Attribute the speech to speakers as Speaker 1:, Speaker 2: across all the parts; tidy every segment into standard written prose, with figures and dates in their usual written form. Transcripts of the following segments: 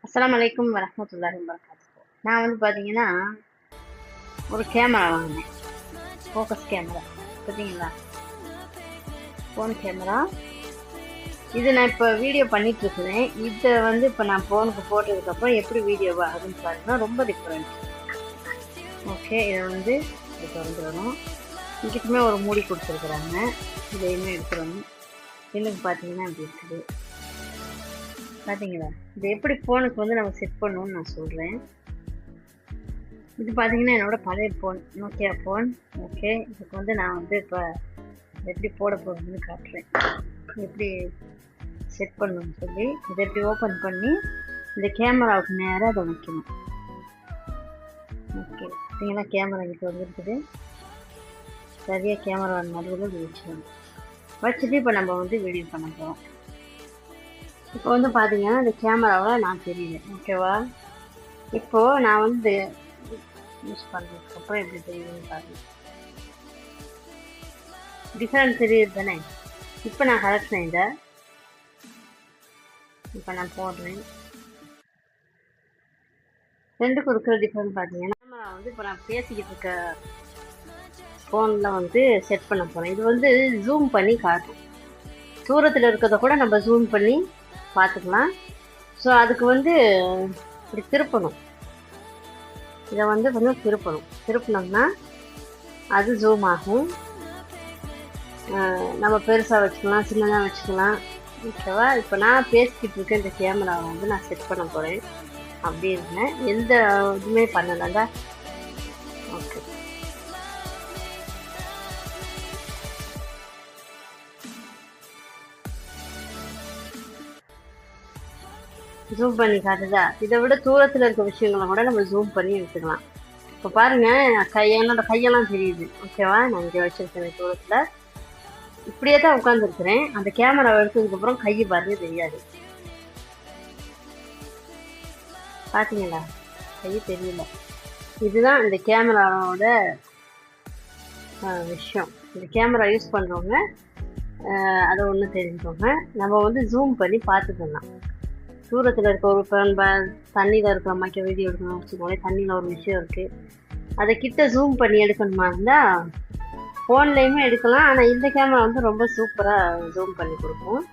Speaker 1: அஸ்ஸலாமு அலைக்கும் வரஹ்மத்துல்லாஹி வபரகாத்துஹு. நான் வந்து பார்த்தீங்கன்னா, ஒரு கேமரா வாங்கினேன். Focus camera. பார்த்தீங்களா? Phone camera. இது நான் இப்போ வீடியோ பண்ணிட்டுருக்கிறேன். இதை வந்து இப்போ நான் ஃபோனுக்கு போட்டதுக்கப்புறம் எப்படி வீடியோ ஆகுதுன்னு பாருங்கன்னா, ரொம்ப டிஃப்ரெண்ட். ஓகே, இதை வந்து இது திறந்துடணும். இங்கிட்டுமே ஒரு மூடி கொடுத்துருக்குறாங்க. இதையுமே எடுத்துடணும். இன்னும் பார்த்தீங்கன்னா அப்படி இருக்குது. பார்த்தீங்களா? இது எப்படி ஃபோனுக்கு வந்து நம்ம செட் பண்ணணும்னு நான் சொல்கிறேன். இது பார்த்தீங்கன்னா என்னோடய பழைய ஃபோன், நோக்கியா ஃபோன். ஓகே, இதுக்கு வந்து நான் வந்து இப்போ எப்படி போட போகிறதுன்னு காட்டுறேன். எப்படி செட் பண்ணணும்னு சொல்லி இதை எப்படி ஓப்பன் பண்ணி இந்த கேமராவுக்கு நேராக அதை வைக்கணும். ஓகே, பார்த்தீங்கன்னா கேமரா இங்கே வந்துருக்குது. சரியாக கேமரா நடுவில் இது வச்சுக்கணும். வச்சுட்டு இப்போ நம்ம வந்து வீடியோ பண்ண போகிறோம். இப்போ வந்து பார்த்தீங்கன்னா இந்த கேமராவில் நான் தெரியல. ஓகேவா? இப்போது நான் வந்து யூஸ் பண்ணுறதுக்கப்புறம் எப்படி தெரியுதுன்னு பாருங்கள். டிஃப்ரெண்ட் தெரியுது தானே? இப்போ நான் கலெக்ஷன் இதை இப்போ நான் போடுறேன். ரெண்டுக்கும் இருக்கிற டிஃப்ரெண்ட் பார்த்தீங்கன்னா, கேமரா வந்து இப்போ நான் பேசிக்கிட்டு இருக்க ஃபோனில் வந்து செட் பண்ண போகிறேன். இது வந்து ஜூம் பண்ணி காட்டும். தூரத்தில் இருக்கிறத கூட நம்ம ஜூம் பண்ணி பார்த்துக்கலாம். ஸோ அதுக்கு வந்து இப்படி திருப்பணும். இதை வந்து கொஞ்சம் திருப்பினோம்னா அது ஜூம் ஆகும். நம்ம பெருசாக வச்சுக்கலாம், சின்னதாக வச்சுக்கலாம். ஓகேவா? இப்போ நான் பேசிக்கிட்டு இருக்க இந்த கேமராவை வந்து நான் செட் பண்ண போகிறேன். அப்படி இருந்தேன், எந்த இதுவுமே பண்ணலைங்க. ஓகே, ஜூம் பண்ணி காட்டுதா? இதை விட தூரத்தில் இருக்க விஷயங்களை கூட நம்ம ஜூம் பண்ணி எடுத்துக்கலாம். இப்போ பாருங்கள், என்னோட கையெல்லாம் தெரியுது. ஓகேவா? நான் இங்கே வச்சுருக்கேன் தூரத்தில். இப்படியே தான் உட்காந்துருக்குறேன். அந்த கேமரா எடுத்ததுக்கப்புறம் கை பாருங்க தெரியாது. பார்த்தீங்களா? கை தெரியல. இதுதான் இந்த கேமராவோட விஷயம். இந்த கேமரா யூஸ் பண்ணுறவங்க அதை ஒன்று தெரிஞ்சுக்கோங்க. நம்ம வந்து ஜூம் பண்ணி பார்த்துக்கலாம். தூரத்தில் இருக்க ஒரு தண்ணியில் இருக்கிற மாதிரி வீடியோ எடுக்கணும்னு வச்சுக்கோங்களேன். தண்ணியில் ஒரு விஷயம் இருக்குது, அதை கிட்ட ஜூம் பண்ணி எடுக்கணுமா இருந்தால் ஃபோன்லேயுமே எடுக்கலாம். ஆனால் இந்த கேமரா வந்து ரொம்ப சூப்பராக ஜூம் பண்ணி கொடுக்கும்.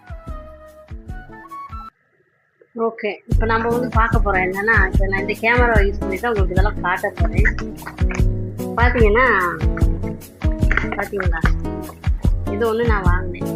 Speaker 1: ஓகே, இப்போ நம்ம வந்து பார்க்க போகிறோம் என்னென்னா, இப்போ நான் இந்த கேமரா யூஸ் பண்ணி தான் உங்களுக்கு இதெல்லாம் காட்ட போகிறேன். பார்த்தீங்களா? இது ஒன்று நான் வாங்கினேன்.